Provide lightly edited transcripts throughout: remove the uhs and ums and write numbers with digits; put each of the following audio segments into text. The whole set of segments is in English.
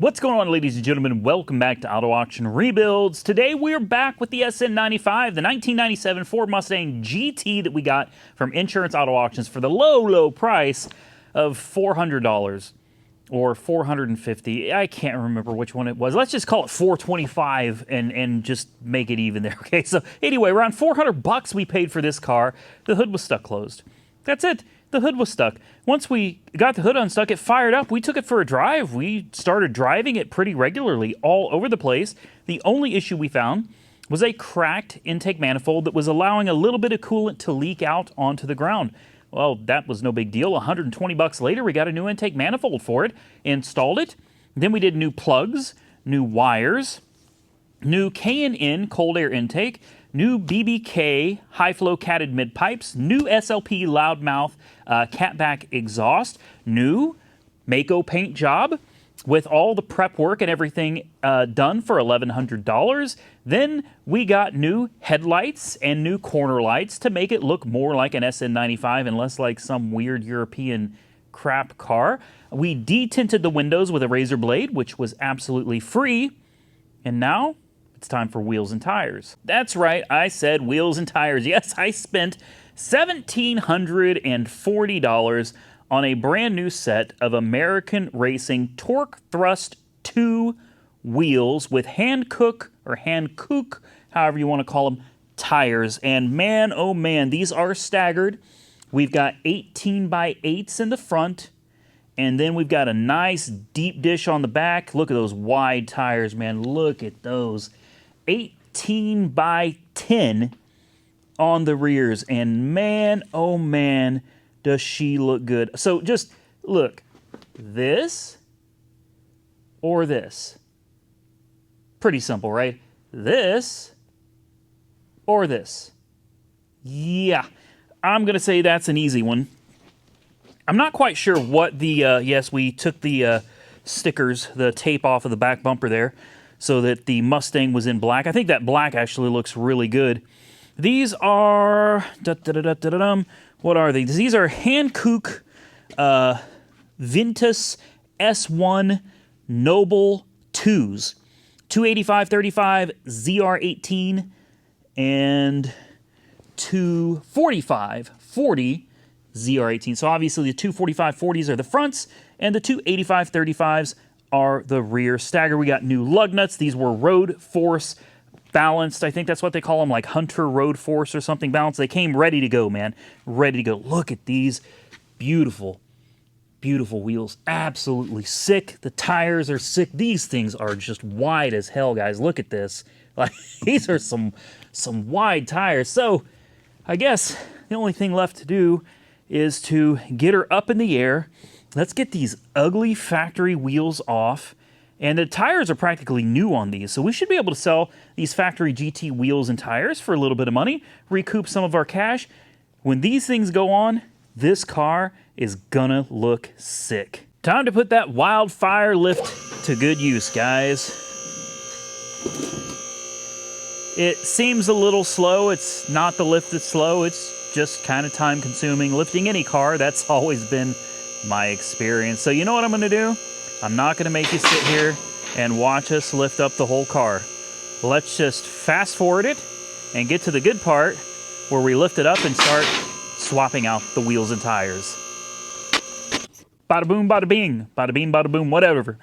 What's going on, ladies and gentlemen? Welcome back to Auto Auction Rebuilds. Today we're back with the SN95, the 1997 Ford Mustang GT that we got from Insurance Auto Auctions for the low price of $400 or $450. I can't remember which one it was. Let's just call it $425 and just make it even there. Okay, so anyway, around $400 we paid for this car. The hood was stuck closed. That's it. The hood was stuck. Once we got the hood unstuck, it fired up. We took it for a drive. We started driving it pretty regularly all over the place. The only issue we found was a cracked intake manifold that was allowing a little bit of coolant to leak out onto the ground. Well, that was no big deal. $120 later, we got a new intake manifold for it, installed it. Then we did new plugs, new wires, new K&N cold air intake, new BBK high-flow catted mid-pipes, new SLP loudmouth catback exhaust, new Mako paint job with all the prep work and everything done for $1,100. Then we got new headlights and new corner lights to make it look more like an SN95 and less like some weird European crap car. We detinted the windows with a razor blade, which was absolutely free. And now it's time for wheels and tires. That's right, I said wheels and tires. Yes, I spent $1,740 on a brand new set of American Racing Torque Thrust 2 wheels with Hankook, however you want to call them, tires. And man, oh man, these are staggered. We've got 18x8s in the front, and then we've got a nice deep dish on the back. Look at those wide tires, man. Look at those. 18x10 on the rears, and man, oh man, does she look good. So just look, this or this. Pretty simple, right? This or this. Yeah, I'm gonna say that's an easy one. I'm not quite sure what the, yes, we took the stickers, the tape off of the back bumper there, so that the Mustang was in black. I think that black actually looks really good. These are, what are these? These are Hankook Ventus S1 Noble 2s. 285/35 ZR18 and 245/40 ZR18. So obviously the 245/40s are the fronts, and the 285/35s are the rear stagger. We got new lug nuts. These were Road Force balanced. I think that's what they call them, like Hunter Road Force or something balanced. They came ready to go, man. Ready to go. Look at these beautiful, beautiful wheels. Absolutely sick. The tires are sick. These things are just wide as hell, guys. Look at this. Like, these are some wide tires. So I guess the only thing left to do is to get her up in the air. Let's get these ugly factory wheels off. And the tires are practically new on these, so we should be able to sell these factory GT wheels and tires for a little bit of money, recoup some of our cash. When these things go on, this car is gonna look sick. Time to put that wildfire lift to good use, guys. It seems a little slow. It's not the lift that's slow. It's just kind of time consuming. Lifting any car, that's always been my experience. So you know what I'm gonna do? I'm not gonna make you sit here and watch us lift up the whole car. Let's just fast forward it and get to the good part where we lift it up and start swapping out the wheels and tires. Bada boom, bada bing, bada bing, bada boom, whatever.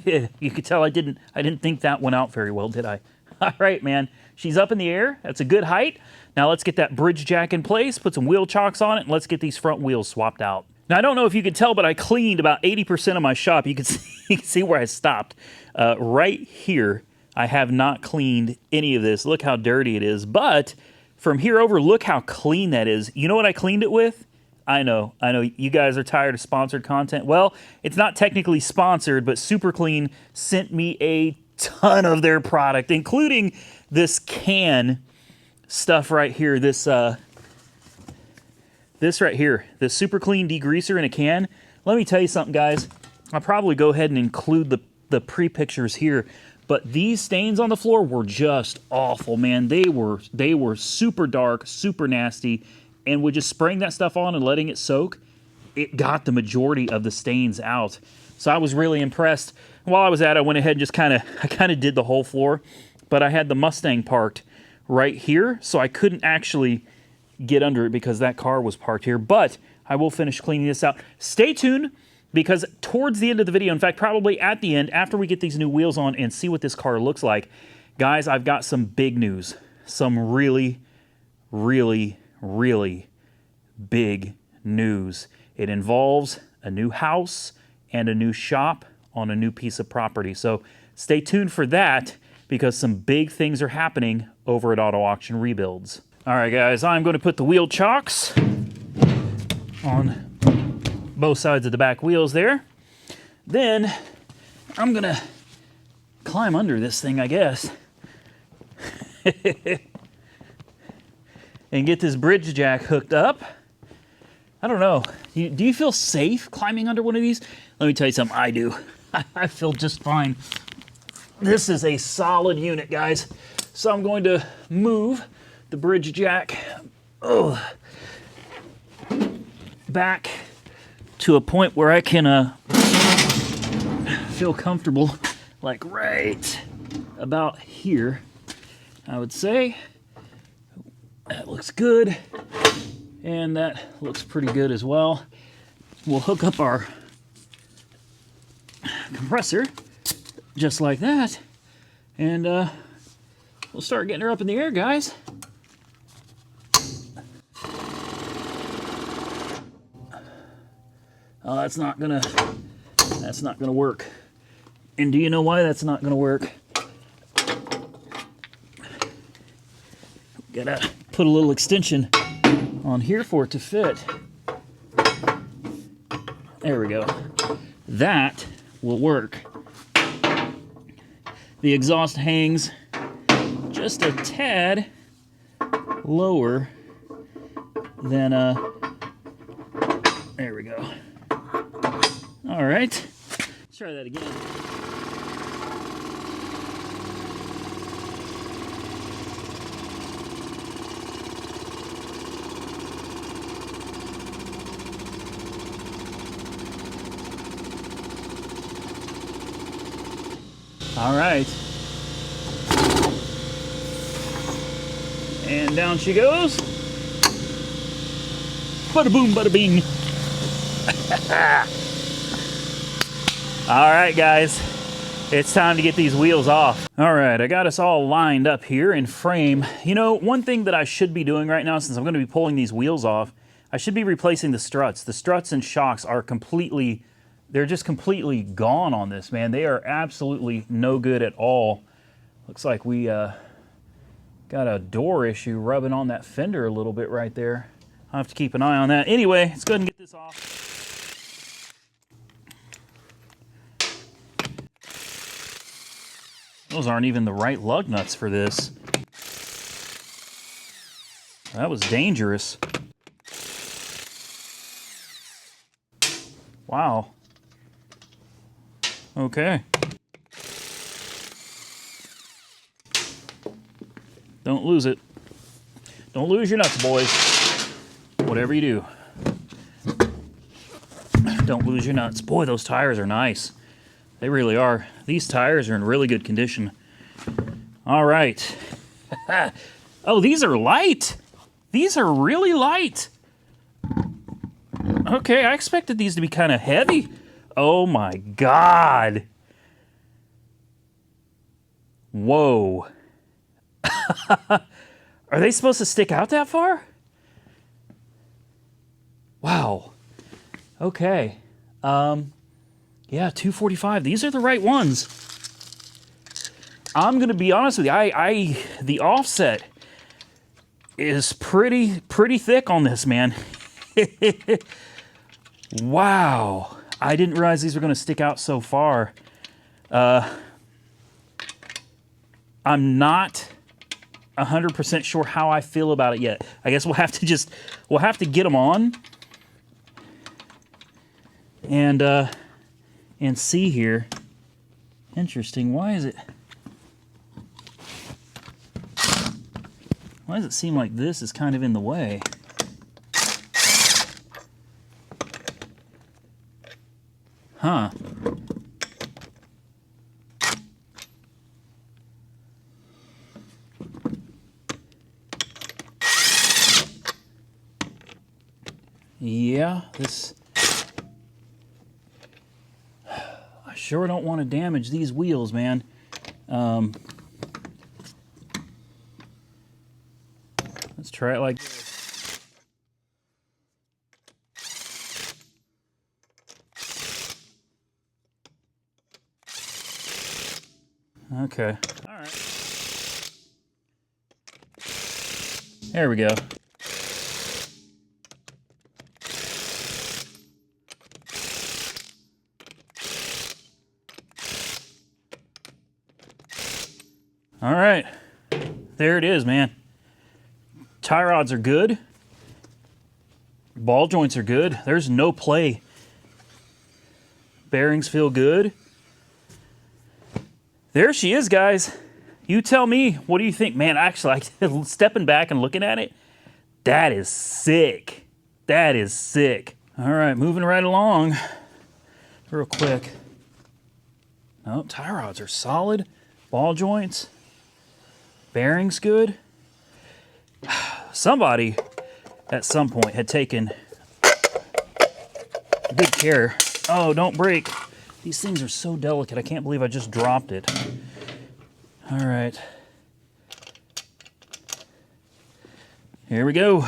You could tell I didn't think that one out very well, did I? All right, man. She's up in the air. That's a good height. Now let's get that bridge jack in place, put some wheel chocks on it, and let's get these front wheels swapped out. Now, I don't know if you could tell, but I cleaned about 80% of my shop. You can see where I stopped. Right here, I have not cleaned any of this. Look how dirty it is. But from here over, look how clean that is. You know what I cleaned it with? I know. You guys are tired of sponsored content. Well, it's not technically sponsored, but Super Clean sent me a ton of their product, including this can stuff right here, this right here, this Super Clean degreaser in a can. Let me tell you something, guys. I'll probably go ahead and include the pre-pictures here, but these stains on the floor were just awful, man. They were super dark, super nasty, and with just spraying that stuff on and letting it soak, it got the majority of the stains out. So I was really impressed. While I was at it, I went ahead and just kind of did the whole floor, but I had the Mustang parked right here, so I couldn't actually get under it because that car was parked here. But I will finish cleaning this out. Stay tuned, because towards the end of the video, in fact, probably at the end, after we get these new wheels on and see what this car looks like, guys, I've got some big news. Some really, really, really big news. It involves a new house and a new shop on a new piece of property. So stay tuned for that, because some big things are happening over at Auto Auction Rebuilds. All right, guys, I'm going to put the wheel chocks on both sides of the back wheels there. Then I'm going to climb under this thing, I guess, and get this bridge jack hooked up. I don't know. Do you feel safe climbing under one of these? Let me tell you something, I do. I feel just fine. This is a solid unit, guys. So I'm going to move the bridge jack back to a point where I can feel comfortable, like right about here, I would say. That looks good, and that looks pretty good as well. We'll hook up our compressor just like that, and we'll start getting her up in the air, guys. Oh, that's not gonna work. And do you know why that's not gonna work? Gotta put a little extension on here for it to fit. There we go. That will work. The exhaust hangs just a tad lower than there we go. All right, let's try that again. All right. And down she goes. Bada boom, bada bing. All right, guys. It's time to get these wheels off. All right, I got us all lined up here in frame. You know, one thing that I should be doing right now, since I'm going to be pulling these wheels off, I should be replacing the struts. The struts and shocks are completely, they're just completely gone on this, man. They are absolutely no good at all. Looks like we got a door issue rubbing on that fender a little bit right there. I'll have to keep an eye on that. Anyway, let's go ahead and get this off. Those aren't even the right lug nuts for this. That was dangerous. Wow. Okay. Don't lose it. Don't lose your nuts, boys. Whatever you do. Don't lose your nuts. Boy, those tires are nice. They really are. These tires are in really good condition. All right. Oh, these are light. These are really light. Okay, I expected these to be kind of heavy. Oh my God. Whoa. Are they supposed to stick out that far? Wow. Okay. Yeah, 245. These are the right ones. I'm going to be honest with you. The offset is pretty thick on this, man. Wow. I didn't realize these were going to stick out so far. I'm not 100% sure how I feel about it yet. I guess we'll have to get them on and see here. Interesting. Why does it seem like this is kind of in the way? Huh. Yeah, this... I sure don't want to damage these wheels, man. Let's try it like this. Okay. All right. There we go. All right. There it is, man. Tie rods are good. Ball joints are good. There's no play. Bearings feel good. There she is, guys. You tell me, what do you think? Man, actually, stepping back and looking at it, that is sick. That is sick. All right, moving right along. Real quick. Oh, tie rods are solid. Ball joints. Bearings good. Somebody at some point had taken good care. Oh, don't break. These things are so delicate. I can't believe I just dropped it. All right. Here we go.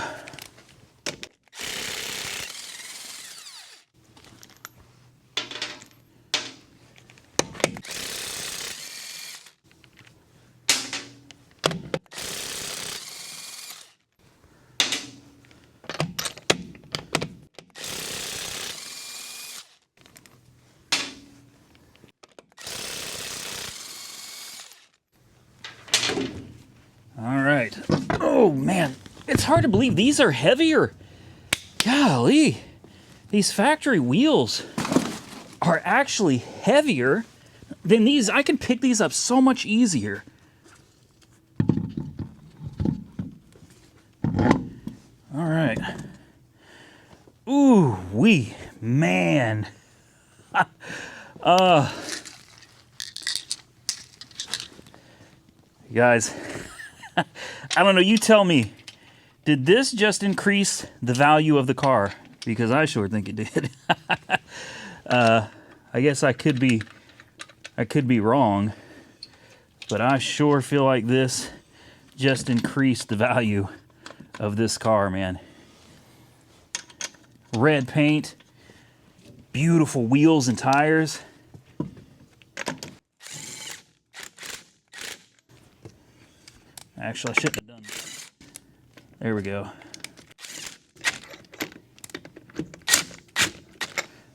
All right. Oh, man. It's hard to believe these are heavier. Golly. These factory wheels are actually heavier than these. I can pick these up so much easier. All right. Ooh, wee. Man. Guys, I don't know, you tell me, did this just increase the value of the car? Because I sure think it did. I guess I could be wrong, but I sure feel like this just increased the value of this car, man. Red paint, beautiful wheels and tires. Actually, I shouldn't have done that. There we go.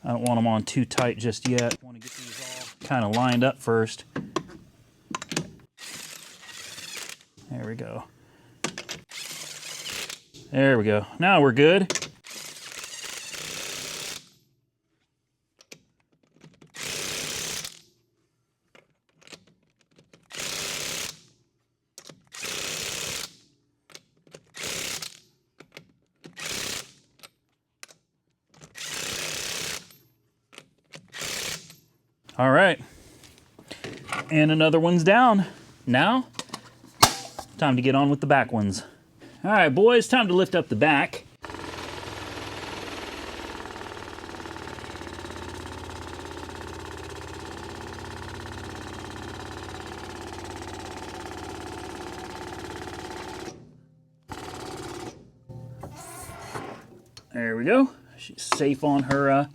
I don't want them on too tight just yet. I want to get these all kind of lined up first. There we go. There we go. Now we're good. All right, and another one's down. Now, time to get on with the back ones. All right, boys, time to lift up the back. There we go. She's safe on her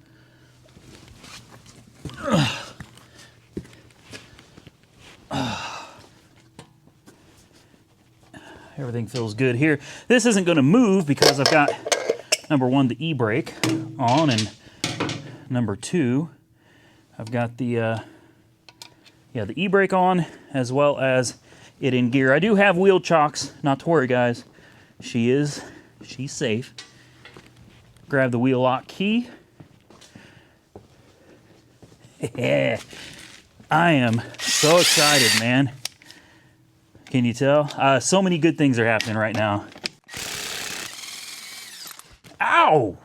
everything feels good here. This isn't going to move because I've got, number one, the e-brake on, and number two, I've got the e-brake on as well as it in gear. I do have wheel chocks, not to worry, guys. She's safe. Grab the wheel lock key. Yeah, I am so excited, man. Can you tell? So many good things are happening right now. Ow!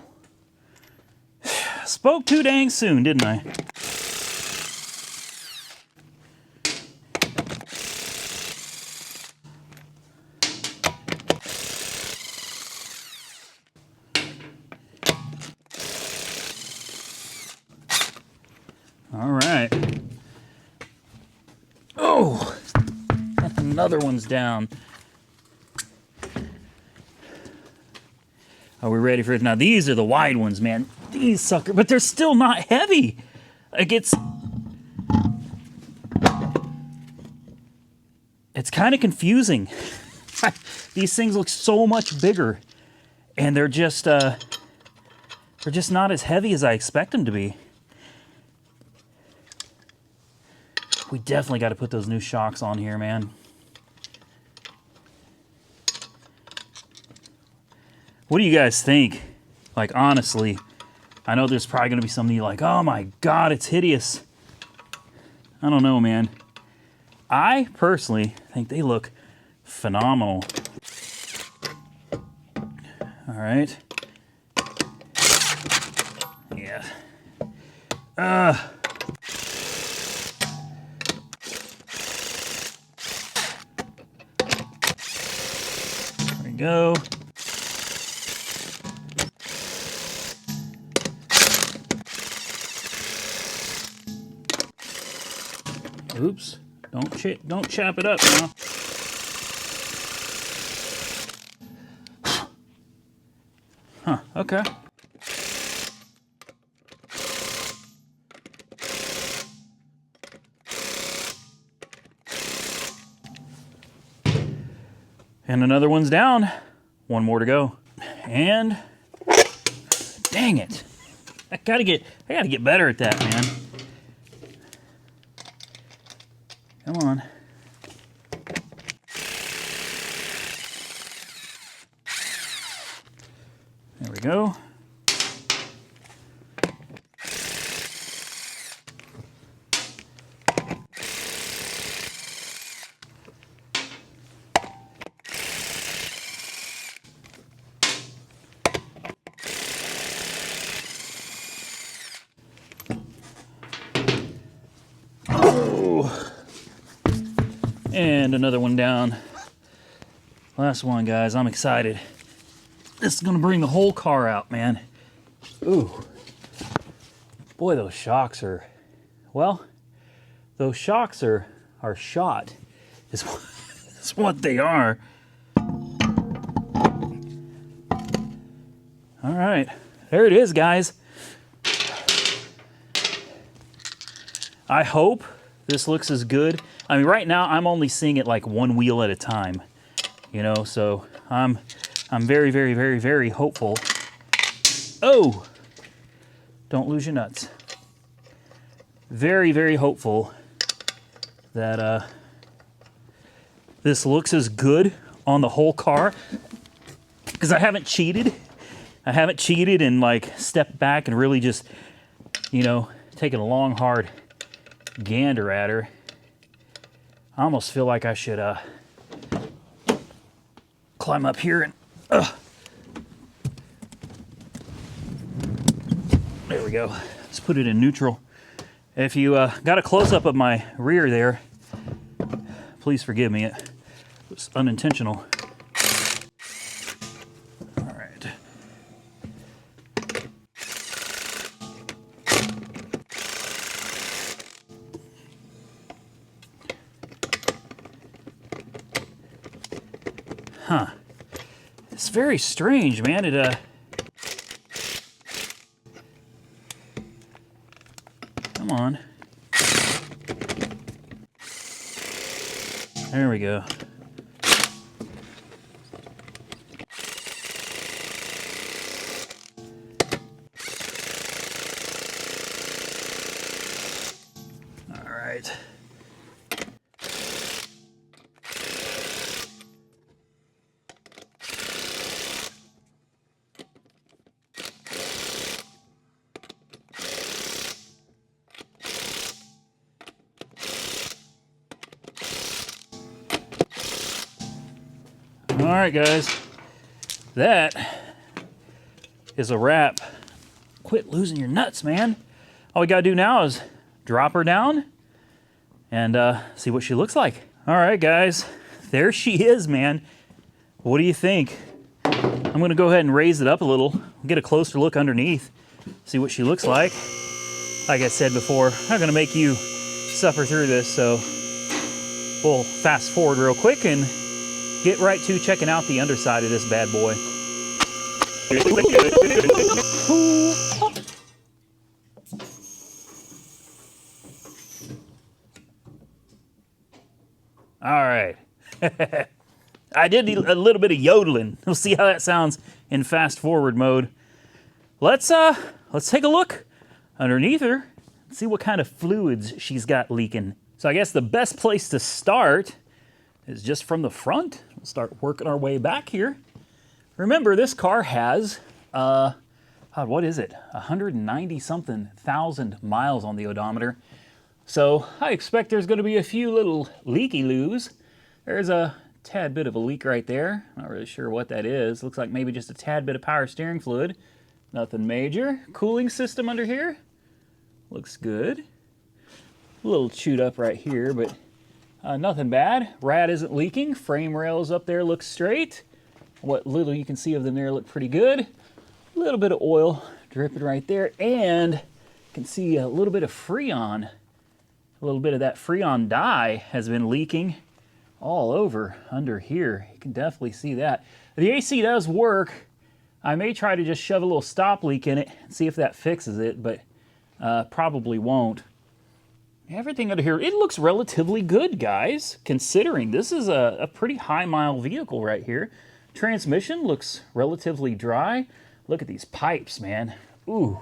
Spoke too dang soon, didn't I? another one's down. Are we ready for it? Now, these are the wide ones, man. These sucker, but they're still not heavy. Like, it's kind of confusing. These things look so much bigger, and they're just not as heavy as I expect them to be. We definitely got to put those new shocks on here, man. What do you guys think? Like, honestly, I know there's probably going to be some of you like, oh my God, it's hideous. I don't know, man. I personally think they look phenomenal. All right. Yeah. There we go. Oops, don't chop it up now. Huh, okay. And another one's down. One more to go. And dang it. I gotta get better at that, man. Come on. There we go. And another one down. Last one, guys. I'm excited. This is going to bring the whole car out, man. Ooh. Boy, those shocks are... Well, those shocks are shot. Is what they are. All right. There it is, guys. I hope this looks as good. I mean, right now I'm only seeing it like one wheel at a time, you know. So I'm very, very, very, very hopeful. Oh, don't lose your nuts. Very, very hopeful that this looks as good on the whole car, because I haven't cheated. I haven't cheated and like stepped back and really just, you know, taken a long, hard gander at her. I almost feel like I should climb up here and there we go. Let's put it in neutral. If you got a close-up of my rear there, please forgive me. It was unintentional. All right. Huh. It's very strange, man. It, come on. There we go. All right. All right, guys, that is a wrap. Quit losing your nuts, man. All we gotta do now is drop her down and see what she looks like. All right, guys, there she is, man. What do you think? I'm gonna go ahead and raise it up a little, get a closer look underneath, see what she looks like. Like I said before, I'm not gonna make you suffer through this, so we'll fast forward real quick and get right to checking out the underside of this bad boy. All right. I did a little bit of yodeling. We'll see how that sounds in fast forward mode. Let's take a look underneath her and see what kind of fluids she's got leaking. So I guess the best place to start is just from the front. We'll start working our way back here. Remember, this car has, what is it? 190-something thousand miles on the odometer. So I expect there's going to be a few little leaky-loos. There's a tad bit of a leak right there. Not really sure what that is. Looks like maybe just a tad bit of power steering fluid. Nothing major. Cooling system under here. Looks good. A little chewed up right here, but nothing bad. Rad isn't leaking. Frame rails up there look straight. What little you can see of them there look pretty good. A little bit of oil dripping right there, and you can see a little bit of Freon. A little bit of that Freon dye has been leaking all over under here. You can definitely see that. The AC does work. I may try to just shove a little stop leak in it and see if that fixes it, but probably won't. Everything under here, it looks relatively good, guys, considering this is a pretty high mile vehicle right here. Transmission looks relatively dry. Look at these pipes, man. Ooh,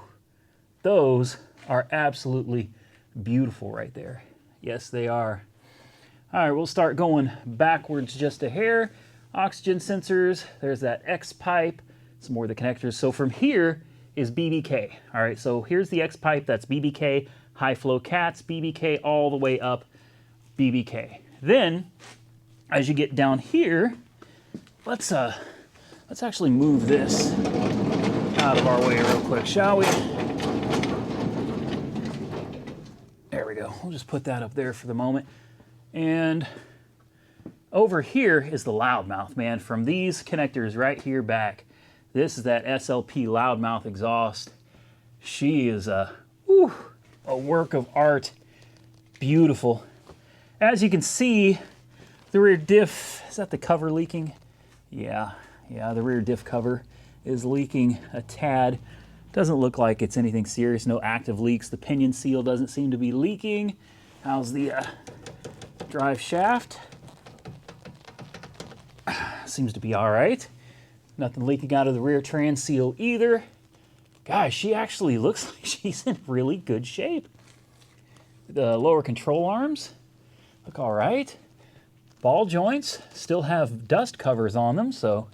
those are absolutely beautiful right there. Yes, they are. All right, we'll start going backwards just a hair. Oxygen sensors, there's that X pipe, some more of the connectors. So from here is BBK. All right, so here's the X pipe, that's BBK, high flow cats, BBK all the way up, BBK. Then, as you get down here, let's actually move this out of our way real quick, shall we? There we go. We'll just put that up there for the moment. And over here is the loudmouth, man. From these connectors right here back, this is that SLP loudmouth exhaust. She is a work of art. Beautiful. As you can see, the rear diff, is that the cover leaking? Yeah, the rear diff cover is leaking a tad. Doesn't look like it's anything serious, no active leaks. The pinion seal doesn't seem to be leaking. How's the drive shaft? Seems to be all right. Nothing leaking out of the rear trans seal either. Gosh, she actually looks like she's in really good shape. The lower control arms look all right. Ball joints still have dust covers on them, so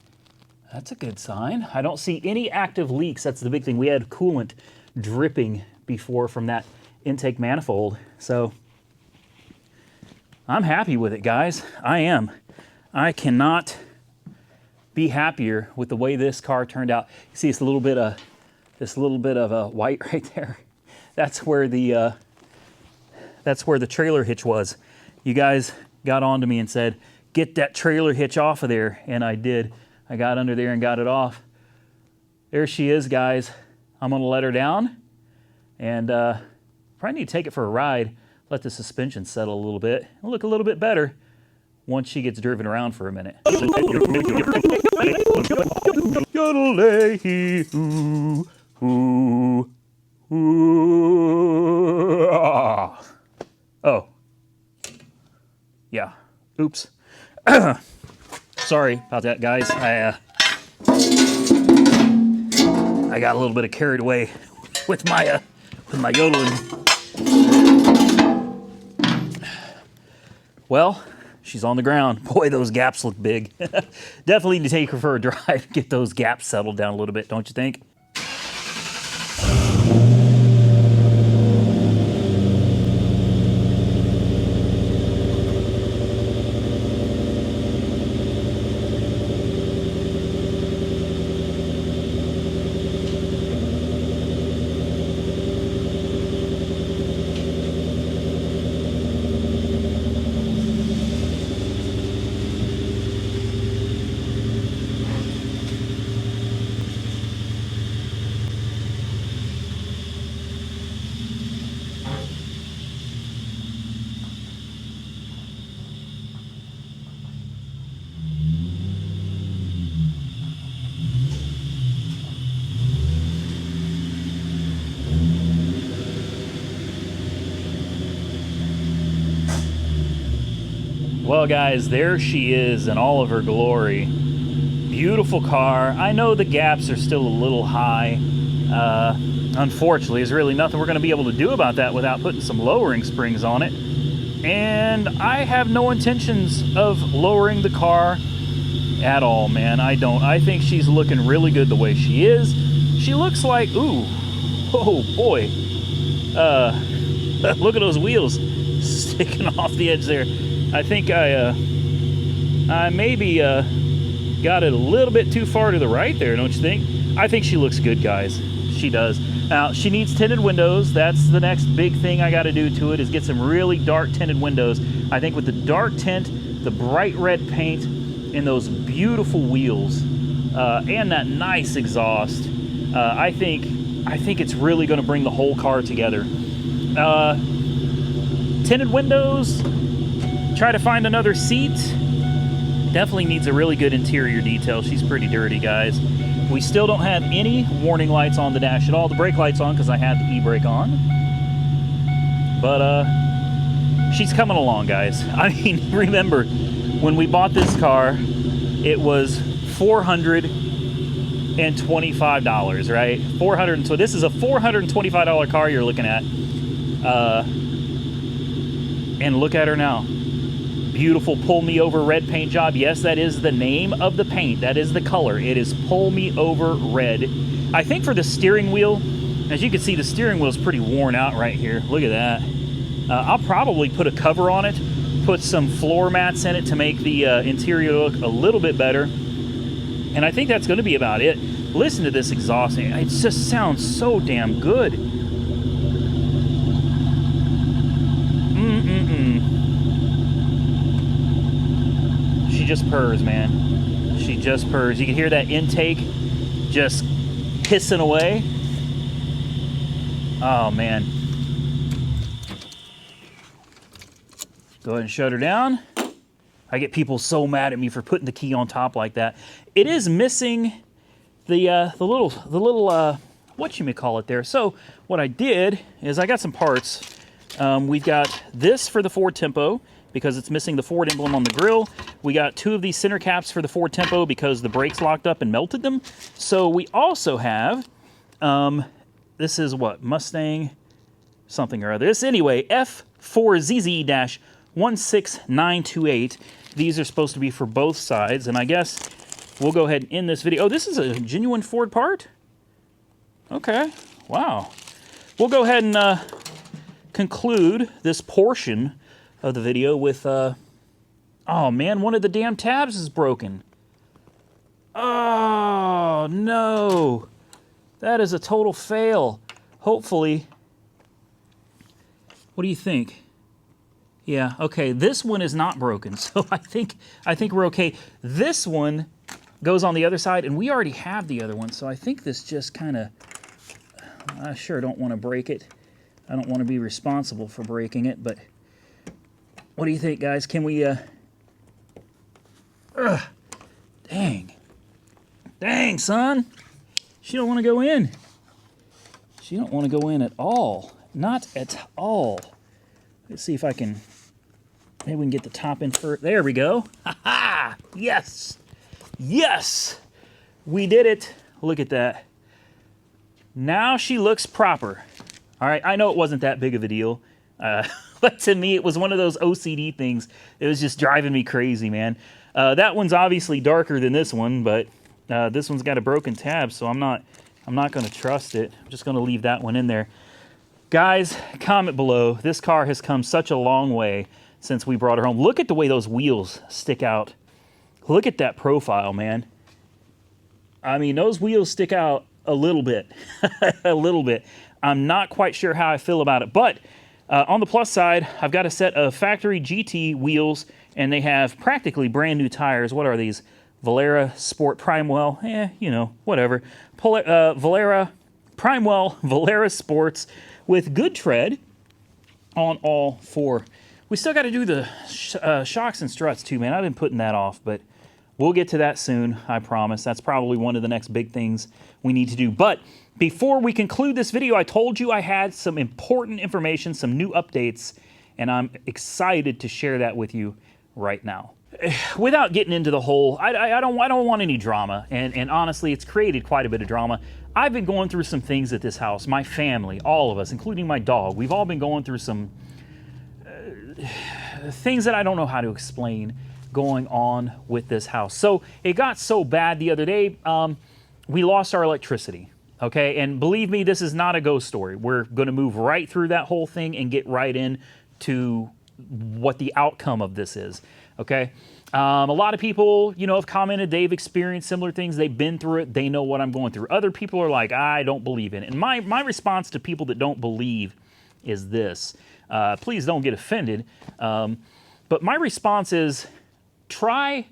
that's a good sign. I don't see any active leaks. That's the big thing. We had coolant dripping before from that intake manifold. So I'm happy with it, guys. I am. I cannot be happier with the way this car turned out. You see this little bit of white right there. That's where the trailer hitch was. You guys got on to me and said, get that trailer hitch off of there, and I did. I got under there and got it off. There she is, guys. I'm gonna let her down and probably need to take it for a ride, let the suspension settle a little bit. It'll look a little bit better once she gets driven around for a minute. Oh. Yeah. Oops. Sorry about that, guys. I got a little bit carried away with my yodeling. Well, she's on the ground. Boy, those gaps look big. Definitely need to take her for a drive, get those gaps settled down a little bit, don't you think? Well, guys, there she is in all of her glory. Beautiful car. I know the gaps are still a little high. Unfortunately, there's really nothing we're going to be able to do about that without putting some lowering springs on it. And I have no intentions of lowering the car at all, man. I don't. I think she's looking really good the way she is. She looks like, ooh, oh boy. Look at those wheels sticking off the edge there. I think I maybe got it a little bit too far to the right there, don't you think? I think she looks good, guys. She does. Now, she needs tinted windows. That's the next big thing I got to do to it, is get some really dark tinted windows. I think with the dark tint, the bright red paint, and those beautiful wheels, and that nice exhaust, I think it's really going to bring the whole car together. Tinted windows. Try to find another seat. Definitely needs a really good interior detail. She's pretty dirty, guys. We still don't have any warning lights on the dash at all. The brake light's on because I had the e-brake on. But she's coming along, guys. I mean, remember, when we bought this car, it was $425, right? So this is a $425 car you're looking at. And look at her now. Beautiful pull me over red paint job. Yes, that is the name of the paint. That is the color. It is pull me over red. I think for the steering wheel, as you can see, the steering wheel is pretty worn out right here. Look at that. I'll probably put a cover on it, put some floor mats in it to make the interior look a little bit better. And I think that's going to be about it. Listen to this exhaust. It just sounds so damn good. She just purrs, man. She just purrs. You can hear that intake just hissing away. Oh, man. Go ahead and shut her down. I get people so mad at me for putting the key on top like that. It is missing the little whatchamacallit there. So what I did is I got some parts. We've got this for the Ford Tempo, because it's missing the Ford emblem on the grill. We got 2 of these center caps for the Ford Tempo because the brakes locked up and melted them. So we also have, this is what, Mustang something or other. This anyway, F4ZZ-16928. These are supposed to be for both sides, and I guess we'll go ahead and end this video. Oh, this is a genuine Ford part? Okay, wow. We'll go ahead and conclude this portion of the video with, oh man, one of the damn tabs is broken. Oh, no. That is a total fail. Hopefully, what do you think? Yeah, okay, this one is not broken, so I think we're okay. This one goes on the other side, and we already have the other one, so I think this just kind of, I sure don't want to break it. I don't want to be responsible for breaking it, but what do you think, guys? Can we, dang. Dang, son. She don't want to go in. She don't want to go in at all. Not at all. Let's see if I can, maybe we can get the top in first. There we go. Ha-ha! Yes. Yes. We did it. Look at that. Now she looks proper. All right, I know it wasn't that big of a deal. But to me, it was one of those OCD things. It was just driving me crazy, man. That one's obviously darker than this one, but this one's got a broken tab, so I'm not going to trust it. I'm just going to leave that one in there. Guys, comment below. This car has come such a long way since we brought her home. Look at the way those wheels stick out. Look at that profile, man. I mean, those wheels stick out a little bit. A little bit. I'm not quite sure how I feel about it, but on the plus side, I've got a set of factory GT wheels, and they have practically brand new tires. What are these? Valera Sport Primewell, you know, whatever. Valera Primewell Valera Sports with good tread on all 4. We still got to do the shocks and struts too, man. I've been putting that off, but we'll get to that soon, I promise. That's probably one of the next big things we need to do. But before we conclude this video, I told you I had some important information, some new updates, and I'm excited to share that with you right now. Without getting into the whole, I don't want any drama, and honestly, it's created quite a bit of drama. I've been going through some things at this house. My family, all of us, including my dog, we've all been going through some things that I don't know how to explain going on with this house. So it got so bad the other day, we lost our electricity. Okay, and believe me, this is not a ghost story. We're going to move right through that whole thing and get right into what the outcome of this is. Okay, a lot of people, have commented they've experienced similar things. They've been through it. They know what I'm going through. Other people are like, I don't believe in it. And my response to people that don't believe is this. Please don't get offended. But my response is, try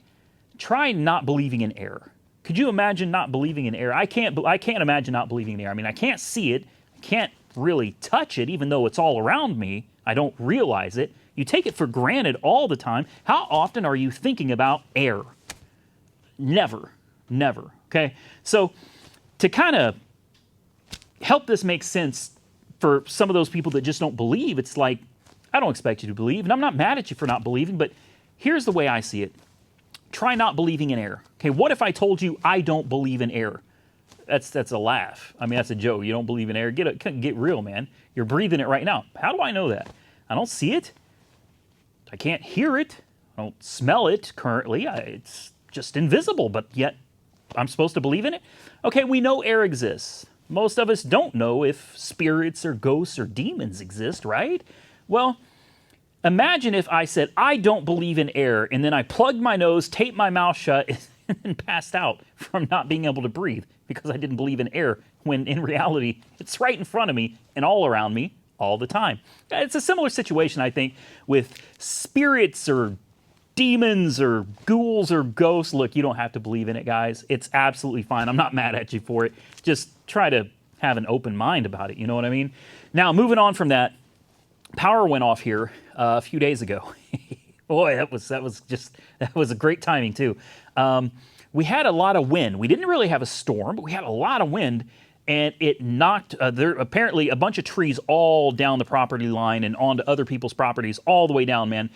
not believing in air. Could you imagine not believing in air? I can't imagine not believing in air. I mean, I can't see it. I can't really touch it, even though it's all around me. I don't realize it. You take it for granted all the time. How often are you thinking about air? Never. Never. Okay? So to kind of help this make sense for some of those people that just don't believe, it's like, I don't expect you to believe, and I'm not mad at you for not believing, but here's the way I see it. Try not believing in air. Okay, what if I told you I don't believe in air? That's a laugh. I mean, that's a joke. You don't believe in air. Get real, man. You're breathing it right now. How do I know that? I don't see it. I can't hear it. I don't smell it currently. It's just invisible, but yet I'm supposed to believe in it? Okay, we know air exists. Most of us don't know if spirits or ghosts or demons exist, right? Well, imagine if I said, I don't believe in air, and then I plugged my nose, taped my mouth shut, and passed out from not being able to breathe because I didn't believe in air, when in reality, it's right in front of me and all around me all the time. It's a similar situation, I think, with spirits or demons or ghouls or ghosts. Look, you don't have to believe in it, guys. It's absolutely fine. I'm not mad at you for it. Just try to have an open mind about it, you know what I mean? Now, moving on from that, power went off here a few days ago. Boy, that was a great timing too. We had a lot of wind. We didn't really have a storm, but we had a lot of wind, and it knocked there apparently a bunch of trees all down the property line and onto other people's properties all the way down, man.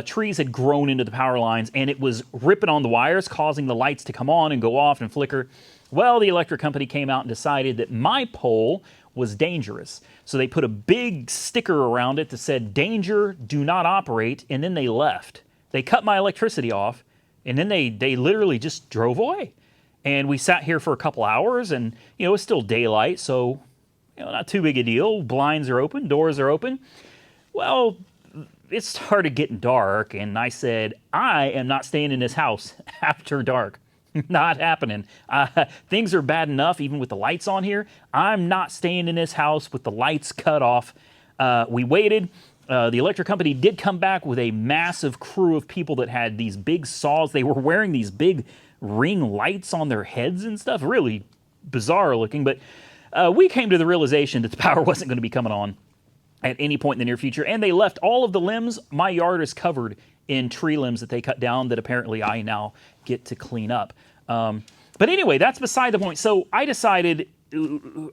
Trees had grown into the power lines, and it was ripping on the wires, causing the lights to come on and go off and flicker. Well, the electric company came out and decided that my pole was dangerous. So they put a big sticker around it that said, danger, do not operate, and then they left. They cut my electricity off, and then they literally just drove away. And we sat here for a couple hours, and it's still daylight, so not too big a deal. Blinds are open, doors are open. Well, it started getting dark, and I said, I am not staying in this house after dark. Not happening. Things are bad enough, even with the lights on here. I'm not staying in this house with the lights cut off. We waited. The electric company did come back with a massive crew of people that had these big saws. They were wearing these big ring lights on their heads and stuff. Really bizarre looking, but we came to the realization that the power wasn't going to be coming on at any point in the near future, and they left all of the limbs. My yard is covered in tree limbs that they cut down that apparently I now get to clean up. But anyway, that's beside the point. So I decided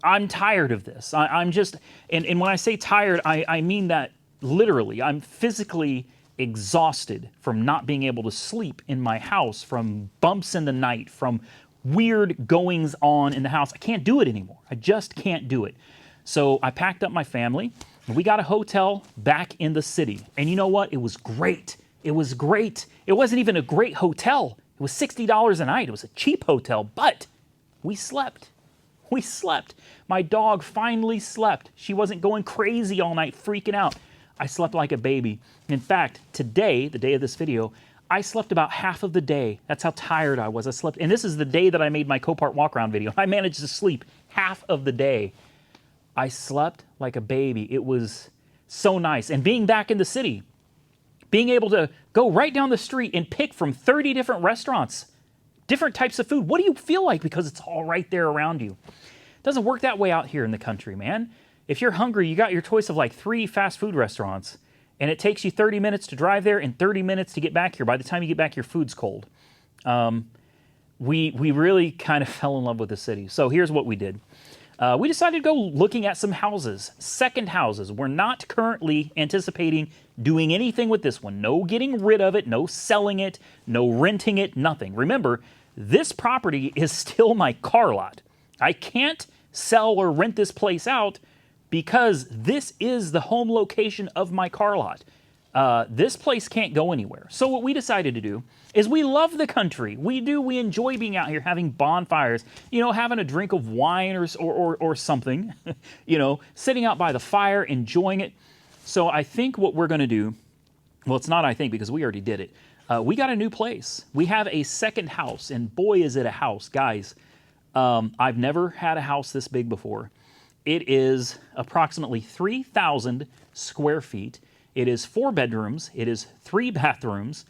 I'm tired of this. I'm just, and when I say tired, I mean that literally. I'm physically exhausted from not being able to sleep in my house, from bumps in the night, from weird goings on in the house. I can't do it anymore. I just can't do it. So I packed up my family. We got a hotel back in the city. And you know what? It was great. It was great. It wasn't even a great hotel. It was $60 a night. It was a cheap hotel, but we slept. We slept. My dog finally slept. She wasn't going crazy all night, freaking out. I slept like a baby. In fact, today, the day of this video, I slept about half of the day. That's how tired I was. I slept, and this is the day that I made my Copart walk-around video. I managed to sleep half of the day. I slept like a baby. It was so nice. And being back in the city, being able to go right down the street and pick from 30 different restaurants, different types of food. What do you feel like? Because it's all right there around you. It doesn't work that way out here in the country, man. If you're hungry, you got your choice of like 3 fast food restaurants, and it takes you 30 minutes to drive there and 30 minutes to get back here. By the time you get back, your food's cold. We really kind of fell in love with the city. So here's what we did. we decided to go looking at some houses, second houses. We're not currently anticipating doing anything with this one. No getting rid of it, no selling it, no renting it, nothing. Remember, this property is still my car lot. I can't sell or rent this place out because this is the home location of my car lot. This place can't go anywhere. So what we decided to do is we love the country. We enjoy being out here, having bonfires, having a drink of wine or something, sitting out by the fire, enjoying it. So I think what we're going to do, well, it's not I think because we already did it. We got a new place. We have a second house, and boy, is it a house. Guys, I've never had a house this big before. It is approximately 3,000 square feet. It is 4 bedrooms. It is 3 bathrooms.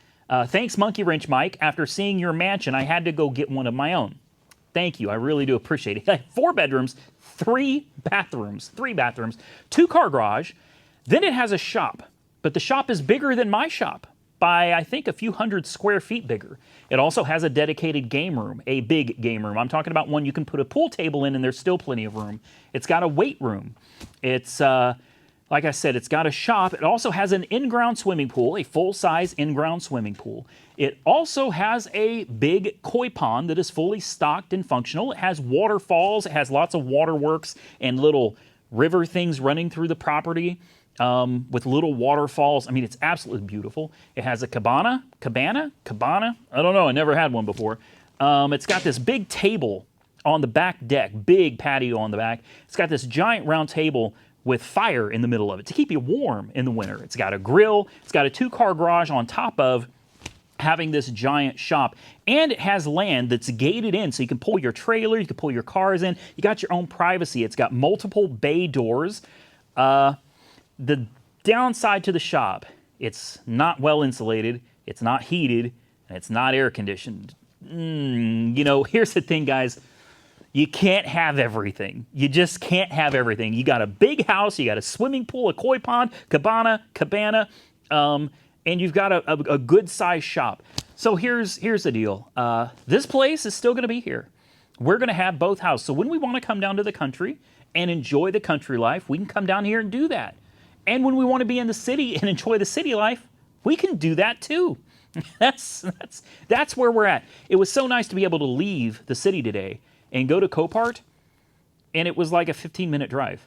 Thanks, Monkey Wrench Mike. After seeing your mansion, I had to go get one of my own. Thank you. I really do appreciate it. 4 bedrooms, 3 bathrooms, 2-car garage. Then it has a shop, but the shop is bigger than my shop by, I think, a few hundred square feet bigger. It also has a dedicated game room, a big game room. I'm talking about one you can put a pool table in and there's still plenty of room. It's got a weight room. It's, like I said, it's got a shop. It also has an in-ground swimming pool, a full-size in-ground swimming pool. It also has a big koi pond that is fully stocked and functional. It has waterfalls. It has lots of waterworks and little river things running through the property with little waterfalls. I mean, it's absolutely beautiful. It has a cabana. I don't know. I never had one before. It's got this big table on the back deck, big patio on the back. It's got this giant round table with fire in the middle of it to keep you warm in the winter. It's got a grill. It's got a 2-car garage on top of having this giant shop. And it has land that's gated in, so you can pull your trailer, you can pull your cars in. You got your own privacy. It's got multiple bay doors. The downside to the shop, it's not well insulated, it's not heated, and it's not air conditioned. Here's the thing, guys. You can't have everything. You just can't have everything. You got a big house, you got a swimming pool, a koi pond, cabana, and you've got a good-sized shop. So here's the deal. This place is still going to be here. We're going to have both houses. So when we want to come down to the country and enjoy the country life, we can come down here and do that. And when we want to be in the city and enjoy the city life, we can do that too. That's where we're at. It was so nice to be able to leave the city today and go to Copart, and it was like a 15-minute drive.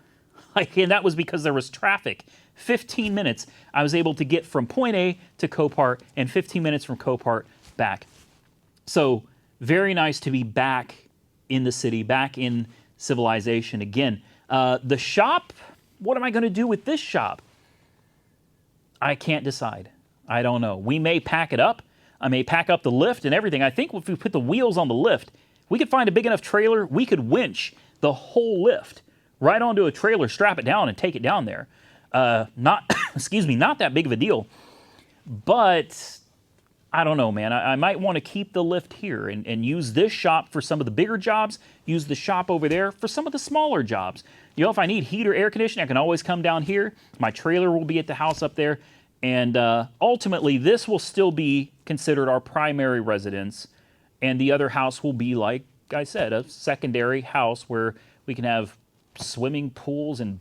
And that was because there was traffic. 15 minutes, I was able to get from point A to Copart, and 15 minutes from Copart back. So very nice to be back in the city, back in civilization again. The shop, what am I going to do with this shop? I can't decide. I don't know. We may pack it up. I may pack up the lift and everything. I think if we put the wheels on the lift, we could find a big enough trailer, we could winch the whole lift right onto a trailer, strap it down, and take it down there. Not that big of a deal. But I don't know, man. I might want to keep the lift here and use this shop for some of the bigger jobs, use the shop over there for some of the smaller jobs. If I need heat or air conditioning, I can always come down here. My trailer will be at the house up there. And ultimately, this will still be considered our primary residence. And the other house will be, like I said, a secondary house where we can have swimming pools and,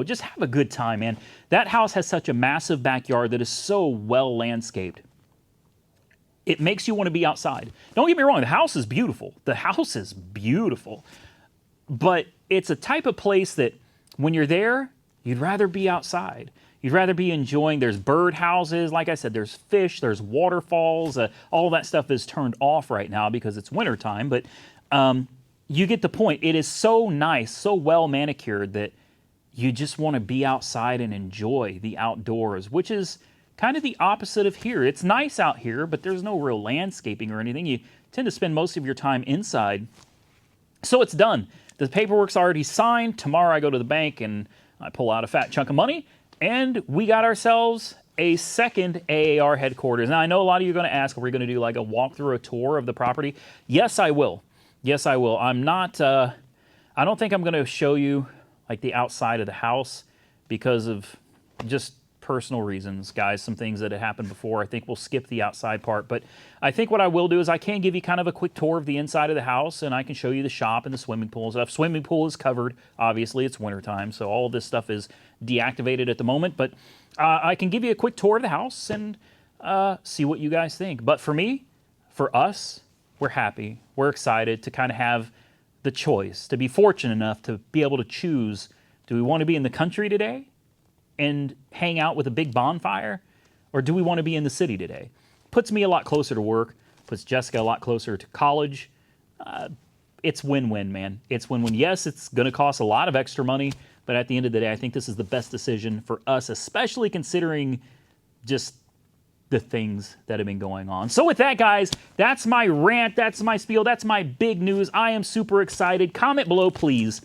just have a good time, man. That house has such a massive backyard that is so well landscaped. It makes you want to be outside. Don't get me wrong, the house is beautiful. But it's a type of place that when you're there, you'd rather be outside. You'd rather be enjoying, there's bird houses, like I said, there's fish, there's waterfalls, all that stuff is turned off right now because it's wintertime, but you get the point. It is so nice, so well manicured that you just want to be outside and enjoy the outdoors, which is kind of the opposite of here. It's nice out here, but there's no real landscaping or anything. You tend to spend most of your time inside. So it's done. The paperwork's already signed. Tomorrow I go to the bank and I pull out a fat chunk of money. And we got ourselves a second AAR headquarters. Now, I know a lot of you are going to ask, are we going to do like a walkthrough, a tour of the property? Yes, I will. I'm not, I don't think I'm going to show you like the outside of the house because of just personal reasons, guys, some things that had happened before. I think we'll skip the outside part, but I think what I will do is I can give you kind of a quick tour of the inside of the house, and I can show you the shop and the swimming pool and stuff. Swimming pool is covered. Obviously, it's wintertime, so all of this stuff is deactivated at the moment, but I can give you a quick tour of the house and see what you guys think. But for me, for us, we're happy. We're excited to kind of have the choice, to be fortunate enough to be able to choose, do we want to be in the country today and hang out with a big bonfire, or do we want to be in the city today? Puts me a lot closer to work, puts Jessica a lot closer to college. It's win-win, man. It's win-win. Yes, it's going to cost a lot of extra money, but at the end of the day, I think this is the best decision for us, especially considering just the things that have been going on. So with that, guys, that's my rant, that's my spiel, that's my big news. I am super excited. Comment below, please.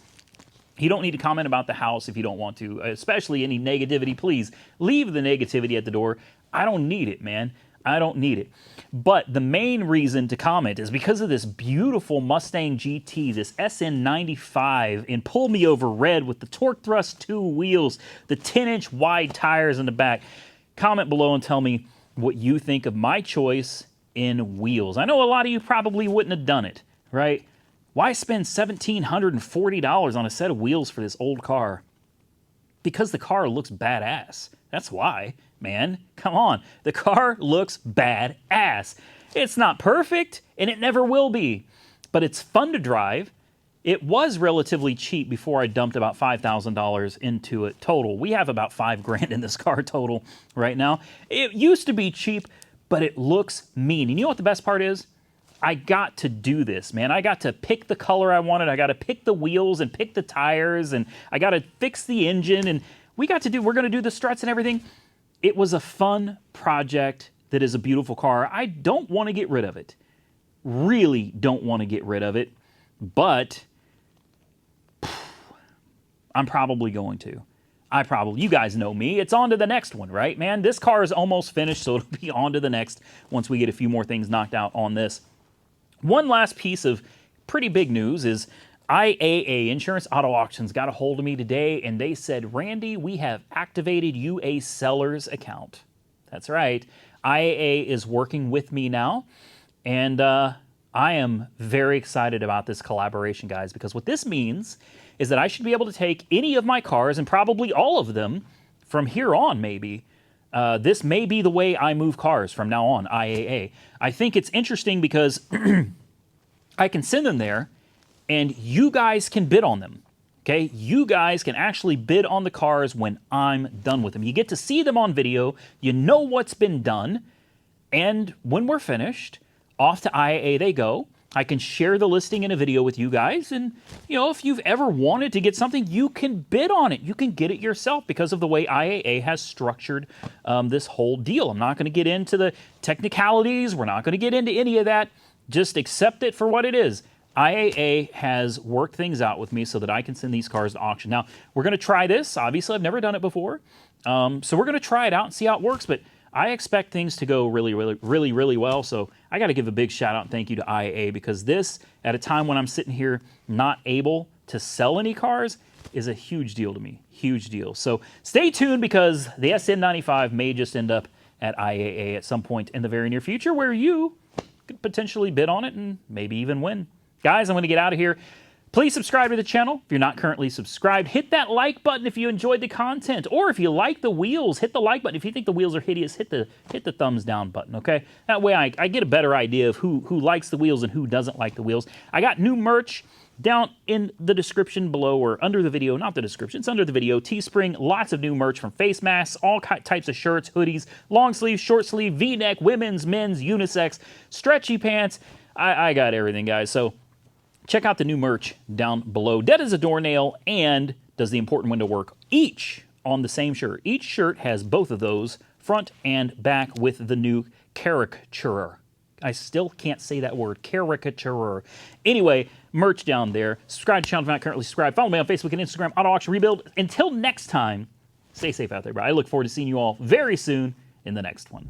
You don't need to comment about the house if you don't want to, especially any negativity. Please leave the negativity at the door. I don't need it, man. I don't need it. But the main reason to comment is because of this beautiful Mustang GT, this SN95 in pull me over red with the Torque Thrust 2 wheels, the 10-inch wide tires in the back. Comment below and tell me what you think of my choice in wheels. I know a lot of you probably wouldn't have done it, right? Why spend $1,740 on a set of wheels for this old car? Because the car looks badass. That's why, man. Come on. The car looks badass. It's not perfect, and it never will be, but it's fun to drive. It was relatively cheap before I dumped about $5,000 into it total. We have about $5,000 in this car total right now. It used to be cheap, but it looks mean. And you know what the best part is? I got to do this, man. I got to pick the color I wanted. I got to pick the wheels and pick the tires, and I got to fix the engine, and we're going to do the struts and everything. It was a fun project that is a beautiful car. I don't want to get rid of it. Really don't want to get rid of it, but I'm probably going to. You guys know me. It's on to the next one, right, man? This car is almost finished, so it'll be on to the next once we get a few more things knocked out on this. One last piece of pretty big news is IAA, Insurance Auto Auctions, got a hold of me today, and they said, Randy, we have activated you a seller's account. That's right. IAA is working with me now, and I am very excited about this collaboration, guys, because what this means is that I should be able to take any of my cars, and probably all of them from here on, maybe. This may be the way I move cars from now on, IAA. I think it's interesting because I can send them there, and you guys can bid on them, okay? You guys can actually bid on the cars when I'm done with them. You get to see them on video, you know what's been done, and when we're finished, off to IAA they go. I can share the listing in a video with you guys, and you know, if you've ever wanted to get something, you can bid on it. You can get it yourself because of the way IAA has structured this whole deal. I'm not going to get into the technicalities. We're not going to get into any of that. Just accept it for what it is. IAA has worked things out with me so that I can send these cars to auction. Now, we're going to try this. Obviously, I've never done it before. So we're going to try it out and see how it works, but I expect things to go really well. So I got to give a big shout out and thank you to IAA, because this, at a time when I'm sitting here not able to sell any cars, is a huge deal to me. Huge deal. So stay tuned, because the SN95 may just end up at IAA at some point in the very near future, where you could potentially bid on it and maybe even win. Guys, I'm going to get out of here. Please subscribe to the channel if you're not currently subscribed. Hit that like button if you enjoyed the content, or if you like the wheels, hit the like button. If you think the wheels are hideous, hit the thumbs down button, okay? That way I get a better idea of who likes the wheels and who doesn't like the wheels. I got new merch down in the description below, or under the video, not the description, it's under the video. Teespring, lots of new merch, from face masks, all types of shirts, hoodies, long sleeve, short sleeve, V-neck, women's, men's, unisex, stretchy pants. I got everything, guys. So check out the new merch down below. Dead as a doornail and does the important window work, each on the same shirt. Each shirt has both of those, front and back, with the new caricature. I still can't say that word, caricature. Anyway, merch down there. Subscribe to the channel if you're not currently subscribed. Follow me on Facebook and Instagram, Auto Auction Rebuild. Until next time, stay safe out there, bro. I look forward to seeing you all very soon in the next one.